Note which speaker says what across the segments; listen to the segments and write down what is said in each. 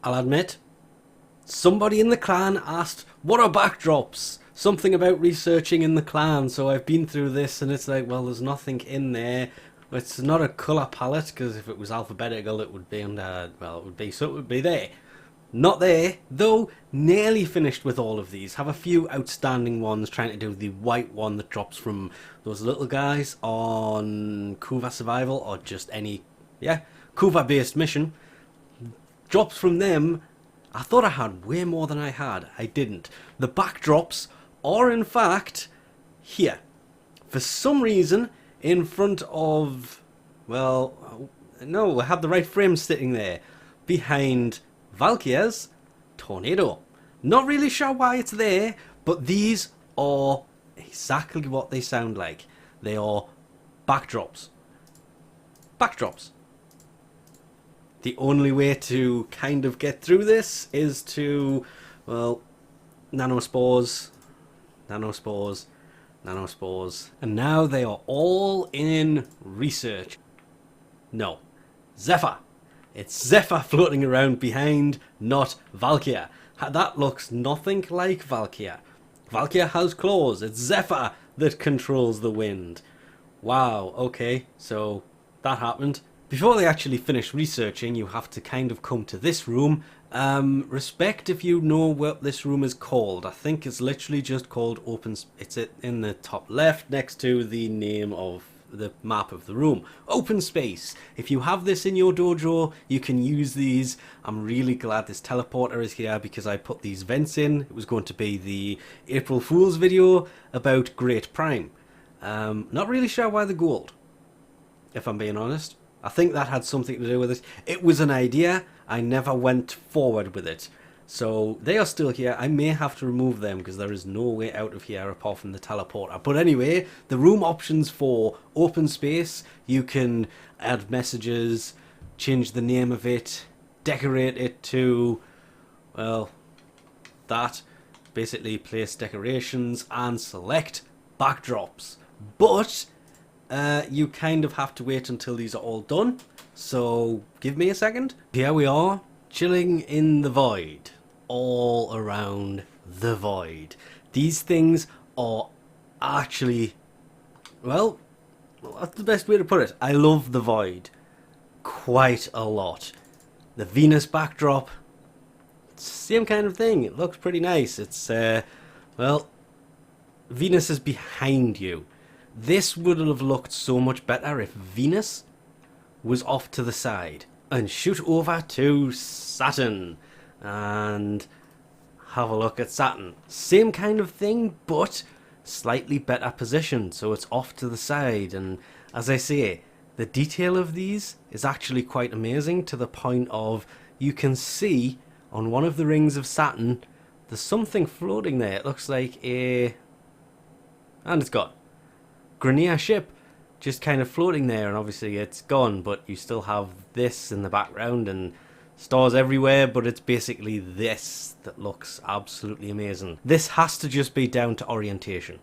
Speaker 1: I'll admit, somebody in the clan asked, what are backdrops? Something about researching in the clan, so I've been through this and it's like, well, there's nothing in there. It's not a colour palette, because if it was alphabetical it would be under, well, it would be, so it would be there. Not there, though nearly finished with all of these. Have a few outstanding ones, trying to do the white one that drops from those little guys on Kuva Survival, or just any, yeah, Kuva based mission. Drops from them. I thought I had way more than I had. I didn't. The backdrops are in fact here. For some reason, in front of, well, no, I had the right frame sitting there. Behind Valkyria's tornado. Not really sure why it's there, but these are exactly what they sound like. They are backdrops. Backdrops. The only way to kind of get through this is to, well, nanospores, nanospores, nanospores. And now they are all in research. No. Zephyr. It's Zephyr floating around behind, not Valkyria. That looks nothing like Valkyria. Valkyria has claws. It's Zephyr that controls the wind. Wow, okay, so that happened. Before they actually finish researching, you have to kind of come to this room. Respect if you know what this room is called. I think it's literally just called open... It's in the top left next to the name of the map of the room. Open space. If you have this in your dojo, you can use these. I'm really glad this teleporter is here because I put these vents in. It was going to be the April Fool's video about Great Prime. Not really sure why the gold, if I'm being honest. I think that had something to do with it. It was an idea. I never went forward with it. So they are still here. I may have to remove them because there is no way out of here apart from the teleporter. But anyway, the room options for open space, you can add messages, change the name of it, decorate it to, well, that. Basically place decorations and select backdrops. But you kind of have to wait until these are all done. So give me a second. Here we are, chilling in the void. All around the void. These things are actually, well, that's the best way to put it. I love the void quite a lot. The Venus backdrop, same kind of thing. It looks pretty nice. It's, well, Venus is behind you. This would have looked so much better if Venus was off to the side. And shoot over to Saturn and have a look at Saturn. Same kind of thing, but slightly better position, so it's off to the side. And as I say, the detail of these is actually quite amazing, to the point of you can see on one of the rings of Saturn there's something floating there. It looks like a, and it's gone, Grenier ship just kind of floating there, and obviously it's gone, but you still have this in the background and stars everywhere. But it's basically this that looks absolutely amazing. This has to just be down to orientation.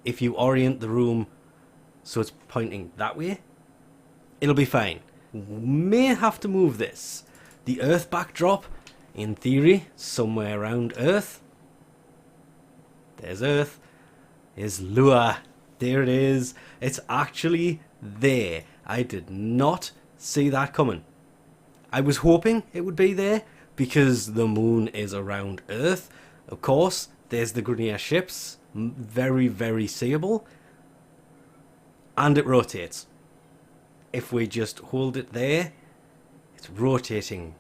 Speaker 1: If you orient the room so it's pointing that way, it'll be fine. May have to move this. The Earth backdrop, in theory, somewhere around Earth. There's Earth. Is Lua. There it is. It's actually there. I did not see that coming. I was hoping it would be there because the moon is around Earth. Of course, there's the Grenier ships. Very, very seeable. And it rotates. If we just hold it there, it's rotating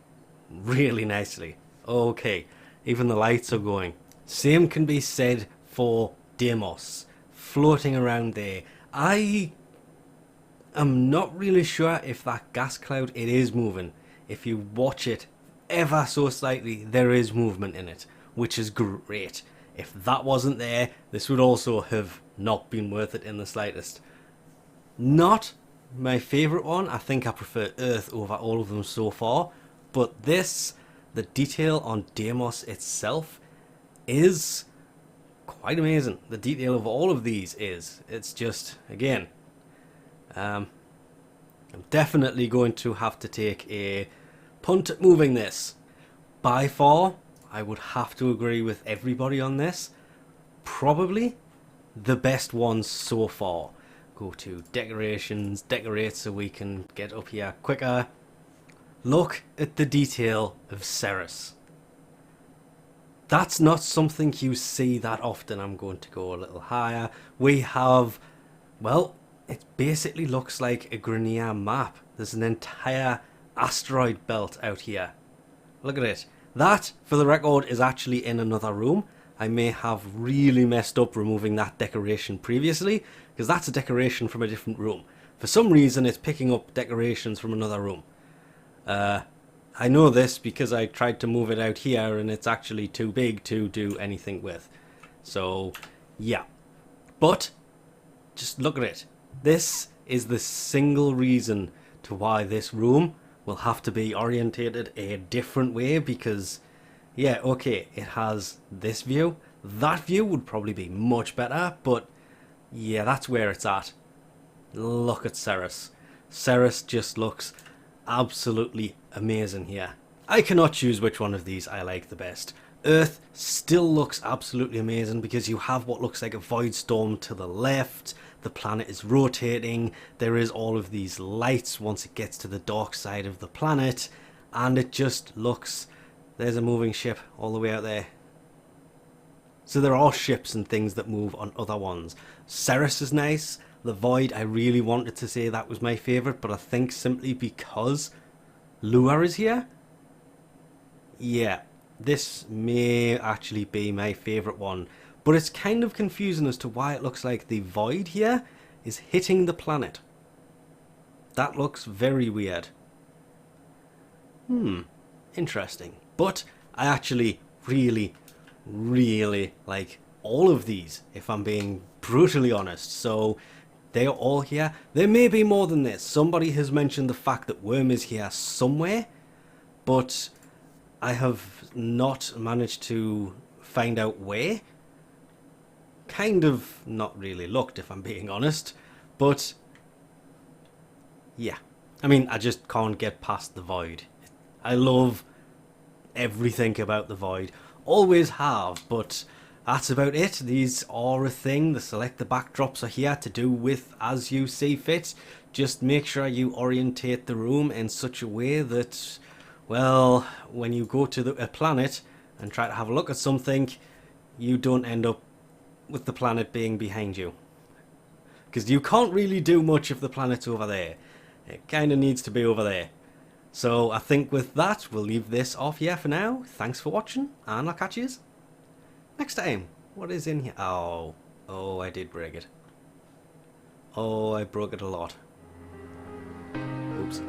Speaker 1: really nicely. Okay, even the lights are going. Same can be said for Deimos. Floating around there. I am not really sure if that gas cloud, it is moving. If you watch it ever so slightly, there is movement in it, which is great. If that wasn't there, this would also have not been worth it in the slightest. Not my favourite one. I think I prefer Earth over all of them so far. But this, the detail on Deimos itself is quite amazing. The detail of all of these is, it's just, again, I'm definitely going to have to take a punt at moving this. by far, I would have to agree with everybody on this, probably the best one so far. Go to decorations, decorate so we can get up here quicker. Look at the detail of Ceres. That's not something you see that often. I'm going to go a little higher. We have, well, it basically looks like a Grenier map. There's an entire asteroid belt out here. Look at it. That, for the record, is actually in another room. I may have really messed up removing that decoration previously, because that's a decoration from a different room. For some reason, it's picking up decorations from another room. I know this because I tried to move it out here, and it's actually too big to do anything with. So, yeah. But, just look at it. This is the single reason to why this room will have to be orientated a different way, because yeah, okay, it has this view. That view would probably be much better, but yeah, that's where it's at. Look at Ceres. Ceres just looks absolutely amazing here. I cannot choose which one of these I like the best. Earth still looks absolutely amazing because you have what looks like a void storm to the left. The planet is rotating. There is all of these lights once it gets to the dark side of the planet. And it just looks... There's a moving ship all the way out there. So there are ships and things that move on other ones. Ceres is nice. The Void, I really wanted to say that was my favourite, but I think simply because Lua is here. Yeah, this may actually be my favourite one. But it's kind of confusing as to why it looks like the Void here is hitting the planet. That looks very weird. Interesting. But I actually really like all of these, if I'm being brutally honest. So they are all here. There may be more than this. Somebody has mentioned the fact that Worm is here somewhere, but I have not managed to find out where. Kind of not really looked, if I'm being honest, but yeah. I mean, I just can't get past the Void. I love everything about the Void. Always have, but that's about it. These are a thing. The select the backdrops are here to do with as you see fit. Just make sure you orientate the room in such a way that, well, when you go to a planet and try to have a look at something, you don't end up with the planet being behind you. Because you can't really do much if the planet's over there. It kind of needs to be over there. So I think with that, we'll leave this off here for now. Thanks for watching, and I'll catch you next time. What is in here? Oh, I did break it. Oh, I broke it a lot. Oops.